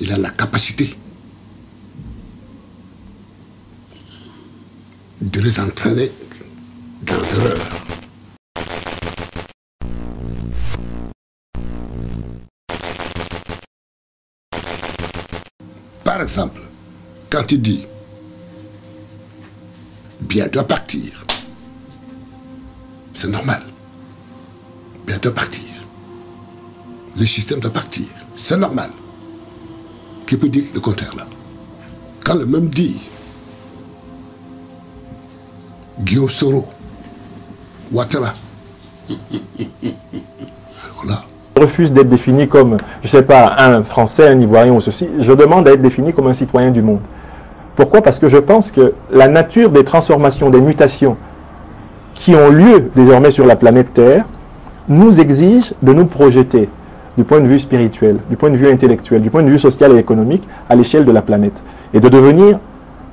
il a la capacité de les entraîner dans l'erreur. Par exemple, quand il dit bien doit partir, c'est normal. Bien doit partir. Le système doit partir, c'est normal. Qui peut dire le contraire là? Quand le même dit Guillaume Soro, Ouattara, voilà. Je refuse d'être défini comme, je ne sais pas, un Français, un Ivoirien ou ceci. Je demande à être défini comme un citoyen du monde. Pourquoi? Parce que je pense que la nature des transformations, des mutations qui ont lieu désormais sur la planète Terre nous exige de nous projeter du point de vue spirituel, du point de vue intellectuel, du point de vue social et économique à l'échelle de la planète et de devenir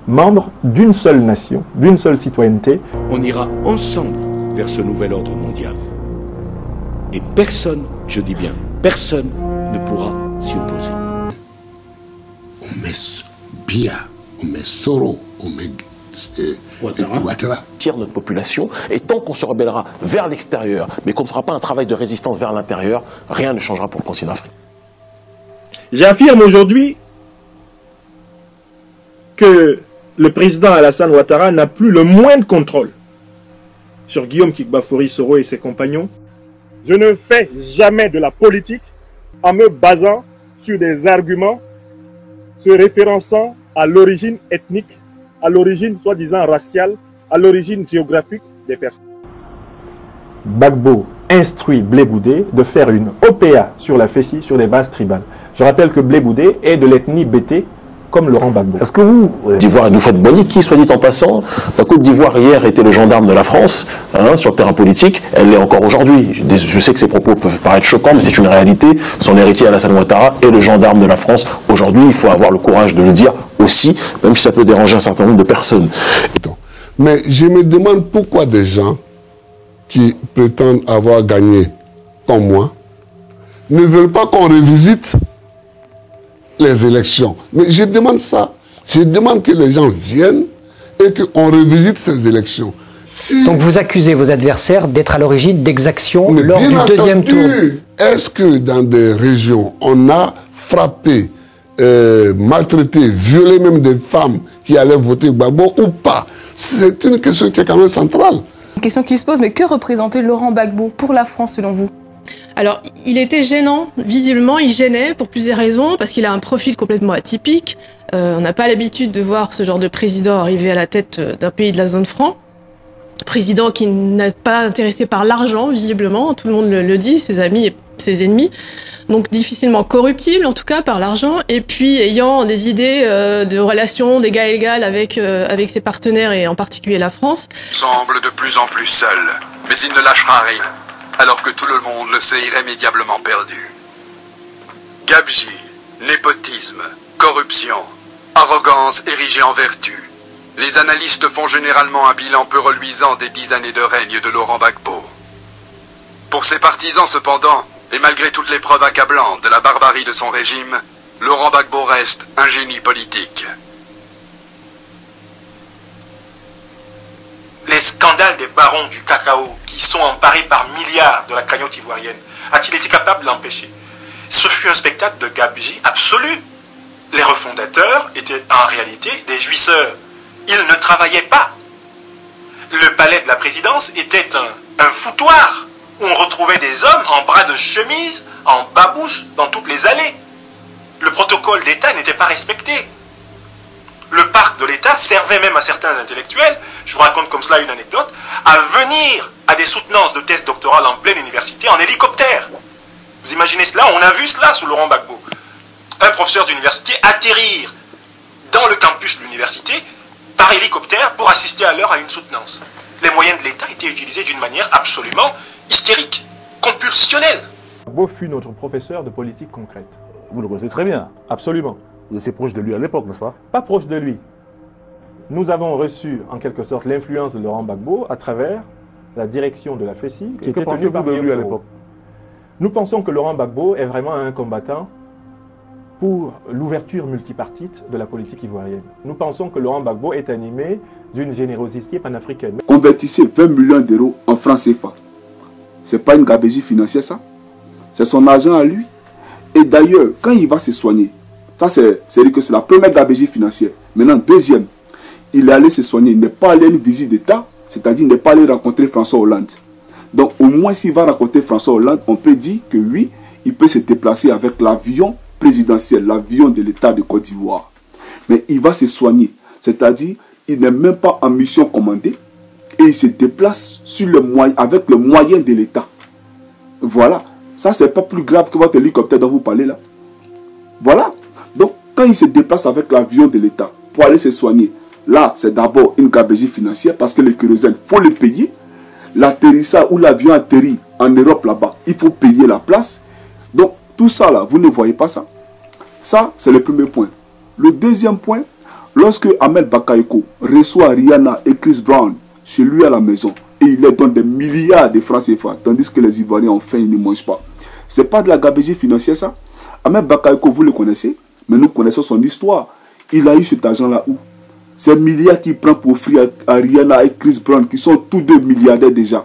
membre d'une seule nation, d'une seule citoyenneté. On ira ensemble vers ce nouvel ordre mondial. Et personne, je dis bien, personne ne pourra s'y opposer. On met bien, on met Soro, on met Ouattara. Tiers de notre population, et tant qu'on se rebellera vers l'extérieur, mais qu'on ne fera pas un travail de résistance vers l'intérieur, rien ne changera pour le continent africain. J'affirme aujourd'hui que le président Alassane Ouattara n'a plus le moindre contrôle sur Guillaume Kigbafori Soro et ses compagnons. Je ne fais jamais de la politique en me basant sur des arguments se référençant à l'origine ethnique, à l'origine soi-disant raciale, à l'origine géographique des personnes. Gbagbo instruit Blé Goudé de faire une OPA sur la Fessi sur des bases tribales. Je rappelle que Blé Goudé est de l'ethnie Bété, comme Laurent Gbagbo. Est-ce que vous... d'Ivoire, nous faites bonne qui, soit dit en passant, la Côte d'Ivoire hier était le gendarme de la France, sur le terrain politique, elle l'est encore aujourd'hui. Je sais que ces propos peuvent paraître choquants, mais c'est une réalité. Son héritier Alassane Ouattara est le gendarme de la France. Aujourd'hui, il faut avoir le courage de le dire aussi, même si ça peut déranger un certain nombre de personnes. Mais je me demande pourquoi des gens qui prétendent avoir gagné comme moi ne veulent pas qu'on revisite les élections. Mais je demande ça. Je demande que les gens viennent et qu'on revisite ces élections. Si... Donc vous accusez vos adversaires d'être à l'origine d'exactions lors du deuxième tour. Est-ce que dans des régions, on a frappé, maltraité, violé même des femmes qui allaient voter Gbagbo ou pas? C'est une question qui est quand même centrale. Une question qui se pose, mais que représentait Laurent Gbagbo pour la France selon vous? Alors, il était gênant, visiblement, il gênait pour plusieurs raisons, parce qu'il a un profil complètement atypique. On n'a pas l'habitude de voir ce genre de président arriver à la tête d'un pays de la zone franc. Président qui n'est pas intéressé par l'argent, visiblement, tout le monde le dit, ses amis et ses ennemis. Donc difficilement corruptible, en tout cas, par l'argent. Et puis ayant des idées de relations d'égal à égal avec ses partenaires, et en particulier la France. Semble de plus en plus seul, mais il ne lâchera rien. Alors que tout le monde le sait irrémédiablement perdu. Gabegie, népotisme, corruption, arrogance érigée en vertu. Les analystes font généralement un bilan peu reluisant des 10 années de règne de Laurent Gbagbo. Pour ses partisans cependant, et malgré toutes les preuves accablantes de la barbarie de son régime, Laurent Gbagbo reste un génie politique. Les scandales des barons du cacao qui sont emparés par milliards de la cagnotte ivoirienne, a-t-il été capable de l'empêcher? Ce fut un spectacle de gabegie absolue. Les refondateurs étaient en réalité des jouisseurs. Ils ne travaillaient pas. Le palais de la présidence était un foutoir où on retrouvait des hommes en bras de chemise, en babouche, dans toutes les allées. Le protocole d'État n'était pas respecté. Le parc de l'État servait même à certains intellectuels, je vous raconte comme cela une anecdote, à venir à des soutenances de thèse doctorale en pleine université en hélicoptère. Vous imaginez cela? On a vu cela sous Laurent Gbagbo. Un professeur d'université atterrir dans le campus de l'université par hélicoptère pour assister à l'heure à une soutenance. Les moyens de l'État étaient utilisés d'une manière absolument hystérique, compulsionnelle. Gbagbo fut notre professeur de politique concrète. Vous le connaissez très bien. Absolument. Vous étiez proche de lui à l'époque, n'est-ce pas? Pas proche de lui. Nous avons reçu, en quelque sorte, l'influence de Laurent Gbagbo à travers la direction de la Fessi, qui était tenue par de lui à l'époque? Nous pensons que Laurent Gbagbo est vraiment un combattant pour l'ouverture multipartite de la politique ivoirienne. Nous pensons que Laurent Gbagbo est animé d'une générosité panafricaine. Convertissez 20 millions d'euros en francs CFA. Ce n'est pas une gabegie financière, ça. C'est son argent à lui. Et d'ailleurs, quand il va se soigner, ça c'est la première gabegie financière. Maintenant, deuxième, il est allé se soigner. Il n'est pas allé à une visite d'État, c'est-à-dire il n'est pas allé rencontrer François Hollande. Donc au moins s'il va rencontrer François Hollande, on peut dire que oui, il peut se déplacer avec l'avion présidentiel, l'avion de l'État de Côte d'Ivoire. Mais il va se soigner, c'est-à-dire il n'est même pas en mission commandée et il se déplace sur avec le moyen de l'État. Voilà, ça c'est pas plus grave que votre hélicoptère dont vous parlez là. Voilà, donc quand il se déplace avec l'avion de l'État pour aller se soigner, là c'est d'abord une gabegie financière parce que le kérosène, il faut le payer. L'atterrissage où l'avion atterrit en Europe là-bas, il faut payer la place. Donc tout ça là, vous ne voyez pas ça. Ça, c'est le premier point. Le deuxième point, lorsque Ahmed Bakayoko reçoit Rihanna et Chris Brown chez lui à la maison, et il leur donne des milliards de francs CFA, tandis que les Ivoiriens ont faim, ils ne mangent pas. C'est pas de la gabegie financière ça. Ahmed Bakayoko, vous le connaissez, mais nous connaissons son histoire. Il a eu cet argent-là où? Ces milliards qu'il prend pour offrir à Rihanna et Chris Brown, qui sont tous deux milliardaires déjà,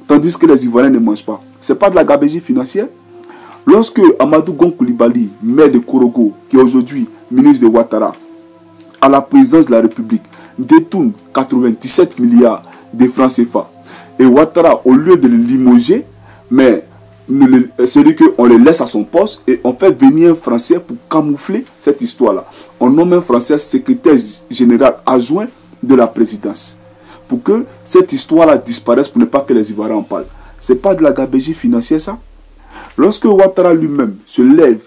tandis que les Ivoiriens ne mangent pas. C'est pas de la gabegie financière. Lorsque Amadou Gon Coulibaly, maire de Korogo, qui est aujourd'hui ministre de Ouattara, à la présidence de la République, détourne 97 milliards de francs CFA, et Ouattara, au lieu de le limoger, mais c'est-à-dire qu'on le laisse à son poste et on fait venir un Français pour camoufler cette histoire-là. On nomme un Français secrétaire général adjoint de la présidence pour que cette histoire-là disparaisse, pour ne pas que les Ivoiriens en parlent. Ce n'est pas de la gabegie financière ça. Lorsque Ouattara lui-même se lève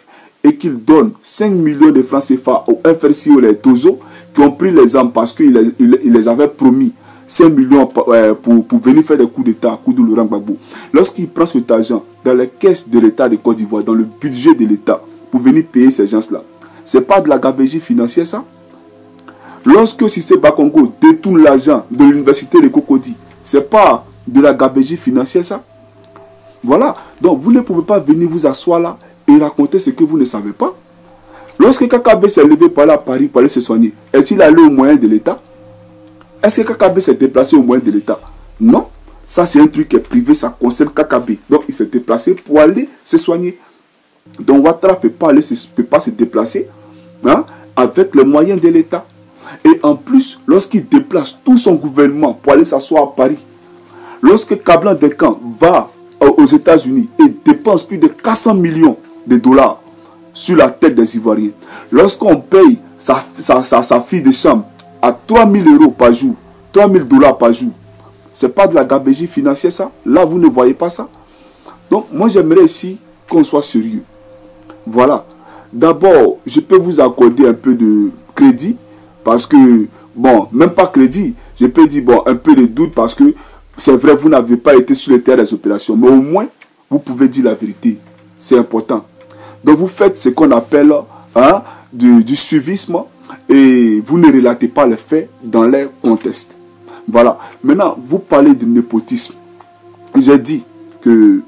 et qu'il donne 5 millions de francs CFA aux FRC ou les Tozo qui ont pris les armes parce qu'il les avait promis 5 millions pour venir faire des coups d'État à coup de Laurent Gbagbo. Lorsqu'il prend cet argent dans les caisses de l'État de Côte d'Ivoire, dans le budget de l'État, pour venir payer ces gens-là, ce n'est pas de la gabegie financière ça. Lorsque Cissé Bakongo détourne l'argent de l'université de Cocody, ce n'est pas de la gabegie financière ça. Voilà, donc vous ne pouvez pas venir vous asseoir là et raconter ce que vous ne savez pas. Lorsque Kakabe s'est levé par là à Paris pour aller se soigner, est-il allé au moyen de l'État? Est-ce que Kakabe s'est déplacé au moyen de l'État? Non. Ça, c'est un truc qui est privé, ça concerne Kakabe. Donc, il s'est déplacé pour aller se soigner. Donc, Ouattara ne peut pas se déplacer avec les moyens de l'État. Et en plus, lorsqu'il déplace tout son gouvernement pour aller s'asseoir à Paris, lorsque Kablan Dekan va aux États-Unis et dépense plus de 400 millions de dollars sur la tête des Ivoiriens, lorsqu'on paye sa fille de chambre à 3 000 euros par jour, 3 000 dollars par jour, ce n'est pas de la gabegie financière ça. Là, vous ne voyez pas ça. Donc, moi, j'aimerais ici qu'on soit sérieux. Voilà. D'abord, je peux vous accorder un peu de crédit parce que, bon, même pas crédit, je peux dire, bon, un peu de doute parce que c'est vrai, vous n'avez pas été sur le terrain des opérations, mais au moins, vous pouvez dire la vérité. C'est important. Donc, vous faites ce qu'on appelle du suivisme et vous ne relatez pas les faits dans les contextes. Voilà. Maintenant, vous parlez de népotisme. J'ai dit que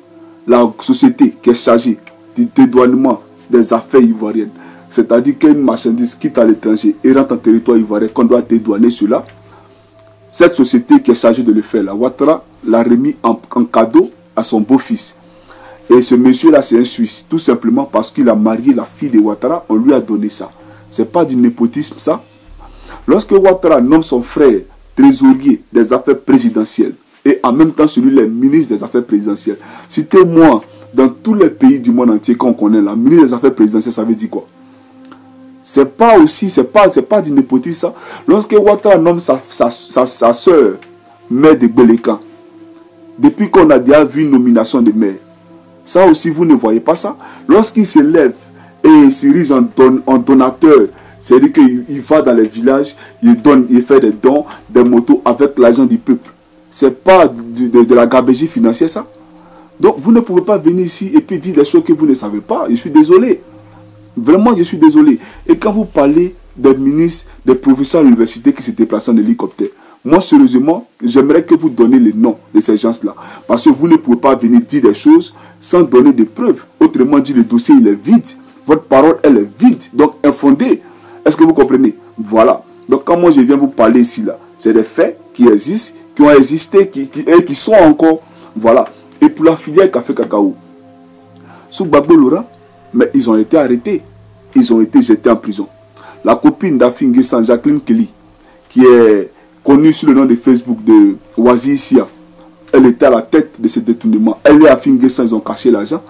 la société qui est chargée du dédouanement des affaires ivoiriennes, c'est-à-dire qu'une marchandise quitte à l'étranger et rentre en territoire ivoirien, qu'on doit dédouaner cela, cette société qui est chargée de le faire, la Ouattara, l'a remis en cadeau à son beau-fils. Et ce monsieur-là, c'est un Suisse, tout simplement parce qu'il a marié la fille de Ouattara, on lui a donné ça. Ce n'est pas du népotisme, ça. Lorsque Ouattara nomme son frère trésorier des affaires présidentielles et en même temps celui-là ministre des affaires présidentielles, citez-moi dans tous les pays du monde entier qu'on connaît là, ministre des affaires présidentielles, ça veut dire quoi? C'est pas du népotisme, ça. Lorsque Ouattara nomme sa soeur maire de Beleka, depuis qu'on a déjà vu une nomination de maire, ça aussi vous ne voyez pas ça. Lorsqu'il se lève et s'érige en donateur, c'est-à-dire qu'il va dans les villages, il fait des dons, des motos avec l'argent du peuple. Ce n'est pas de la gabegie financière ça. Donc vous ne pouvez pas venir ici et puis dire des choses que vous ne savez pas. Je suis désolé. Vraiment, je suis désolé. Et quand vous parlez des ministres, des professeurs à l'université qui se déplacent en hélicoptère, moi, sérieusement, j'aimerais que vous donniez les noms de ces gens-là. Parce que vous ne pouvez pas venir dire des choses sans donner de preuves. Autrement dit, le dossier, il est vide. votre parole, elle est vide, donc infondée. Est-ce que vous comprenez? Voilà. Donc quand moi je viens vous parler ici, là, c'est des faits qui existent, qui ont existé, qui sont encore. Voilà. Et pour la filière café cacao, sous Gbagbo Laurent, mais ils ont été arrêtés. Ils ont été jetés en prison. La copine d'Afin Guessan, Jacqueline Kelly, qui est connue sous le nom de Facebook de Wazi Isia, elle était à la tête de ce détournement. Elle et Afin Guessan, ils ont caché l'argent.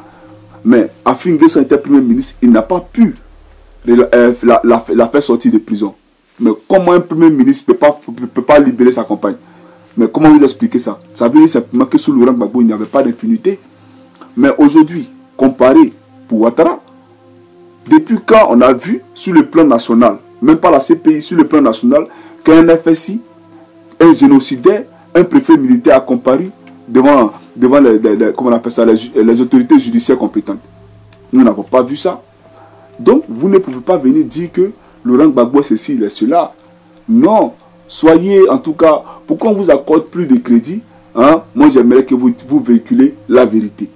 Mais Afin Guessan était Premier ministre, il n'a pas pu la faire sortir de prison. Mais comment un Premier ministre ne peut pas libérer sa compagne? Mais comment vous expliquez ça? Ça veut dire simplement que sous Laurent Gbagbo, il n'y avait pas d'impunité. Mais aujourd'hui, comparé pour Ouattara, depuis quand on a vu sur le plan national, même pas la CPI, sur le plan national, qu'un FSI, un génocidaire, un préfet militaire a comparu devant comment on appelle ça, les autorités judiciaires compétentes? Nous n'avons pas vu ça. Donc, vous ne pouvez pas venir dire que Laurent Gbagbo est ceci, il est cela. Non. Soyez, en tout cas, pourquoi on vous accorde plus de crédit, hein? Moi, j'aimerais que vous véhiculez la vérité.